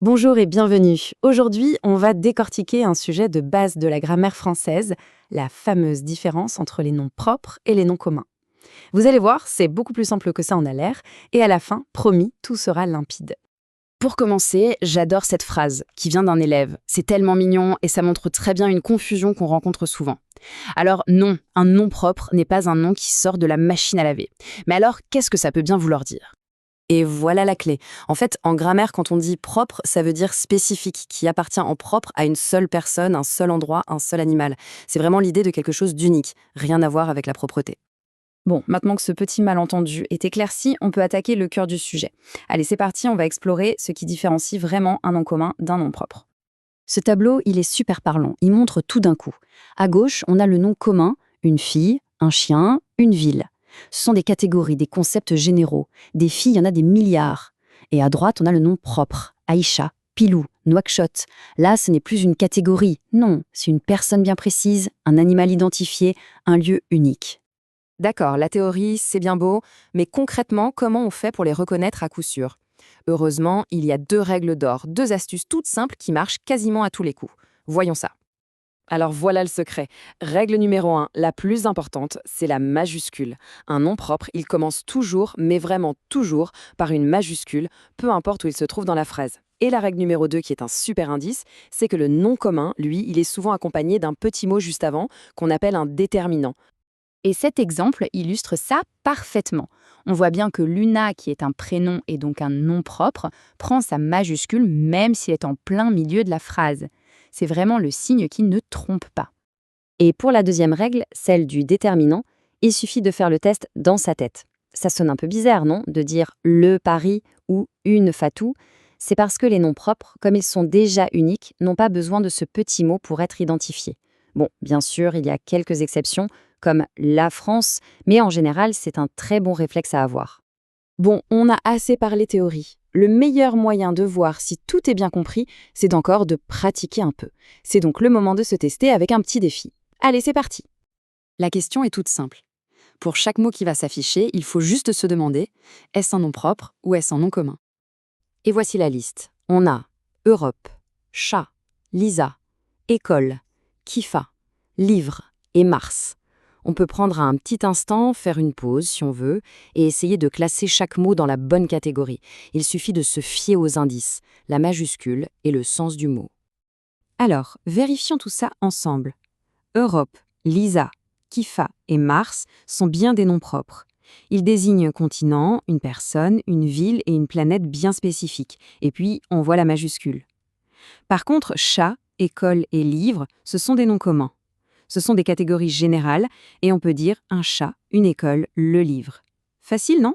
Bonjour et bienvenue. Aujourd'hui, on va décortiquer un sujet de base de la grammaire française, la fameuse différence entre les noms propres et les noms communs. Vous allez voir, c'est beaucoup plus simple que ça en a l'air, et à la fin, promis, tout sera limpide. Pour commencer, j'adore cette phrase qui vient d'un élève. C'est tellement mignon et ça montre très bien une confusion qu'on rencontre souvent. Alors non, un nom propre n'est pas un nom qui sort de la machine à laver. Mais alors, qu'est-ce que ça peut bien vouloir dire? Et voilà la clé. En fait, en grammaire, quand on dit propre, ça veut dire spécifique, qui appartient en propre à une seule personne, un seul endroit, un seul animal. C'est vraiment l'idée de quelque chose d'unique, rien à voir avec la propreté. Bon, maintenant que ce petit malentendu est éclairci, on peut attaquer le cœur du sujet. Allez, c'est parti, on va explorer ce qui différencie vraiment un nom commun d'un nom propre. Ce tableau, il est super parlant, il montre tout d'un coup. À gauche, on a le nom commun, une fille, un chien, une ville. Ce sont des catégories, des concepts généraux. Des filles, il y en a des milliards. Et à droite, on a le nom propre, Aïcha, Pilou, Nouakchott. Là, ce n'est plus une catégorie, non, c'est une personne bien précise, un animal identifié, un lieu unique. D'accord, la théorie, c'est bien beau, mais concrètement, comment on fait pour les reconnaître à coup sûr? Heureusement, il y a deux règles d'or, deux astuces toutes simples qui marchent quasiment à tous les coups. Voyons ça. Alors voilà le secret. Règle numéro 1, la plus importante, c'est la majuscule. Un nom propre, il commence toujours, mais vraiment toujours, par une majuscule, peu importe où il se trouve dans la phrase. Et la règle numéro 2, qui est un super indice, c'est que le nom commun, lui, il est souvent accompagné d'un petit mot juste avant, qu'on appelle un déterminant. Et cet exemple illustre ça parfaitement. On voit bien que Luna, qui est un prénom et donc un nom propre, prend sa majuscule même s'il est en plein milieu de la phrase. C'est vraiment le signe qui ne trompe pas. Et pour la deuxième règle, celle du déterminant, il suffit de faire le test dans sa tête. Ça sonne un peu bizarre, non? De dire le Paris ou une Fatou. C'est parce que les noms propres, comme ils sont déjà uniques, n'ont pas besoin de ce petit mot pour être identifiés. Bon, bien sûr, il y a quelques exceptions, comme la France, mais en général, c'est un très bon réflexe à avoir. Bon, on a assez parlé théorie. Le meilleur moyen de voir si tout est bien compris, c'est encore de pratiquer un peu. C'est donc le moment de se tester avec un petit défi. Allez, c'est parti. La question est toute simple. Pour chaque mot qui va s'afficher, il faut juste se demander, est-ce un nom propre ou est-ce un nom commun? Et voici la liste. On a Europe, chat, Lisa, école, Kifa, livre et Mars. On peut prendre un petit instant, faire une pause si on veut, et essayer de classer chaque mot dans la bonne catégorie. Il suffit de se fier aux indices, la majuscule et le sens du mot. Alors, vérifions tout ça ensemble. Europe, Lisa, Kifa et Mars sont bien des noms propres. Ils désignent un continent, une personne, une ville et une planète bien spécifiques. Et puis, on voit la majuscule. Par contre, chat, école et livre, ce sont des noms communs. Ce sont des catégories générales et on peut dire un chat, une école, le livre. Facile, non?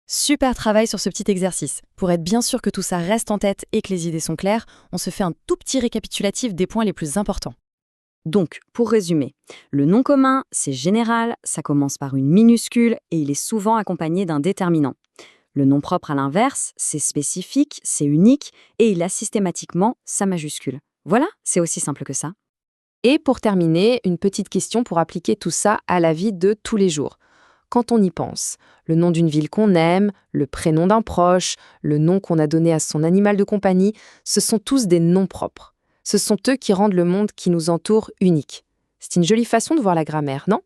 Super travail sur ce petit exercice. Pour être bien sûr que tout ça reste en tête et que les idées sont claires, on se fait un tout petit récapitulatif des points les plus importants. Donc, pour résumer, le nom commun, c'est général, ça commence par une minuscule et il est souvent accompagné d'un déterminant. Le nom propre, à l'inverse, c'est spécifique, c'est unique et il a systématiquement sa majuscule. Voilà, c'est aussi simple que ça. Et pour terminer, une petite question pour appliquer tout ça à la vie de tous les jours. Quand on y pense, le nom d'une ville qu'on aime, le prénom d'un proche, le nom qu'on a donné à son animal de compagnie, ce sont tous des noms propres. Ce sont eux qui rendent le monde qui nous entoure unique. C'est une jolie façon de voir la grammaire, non?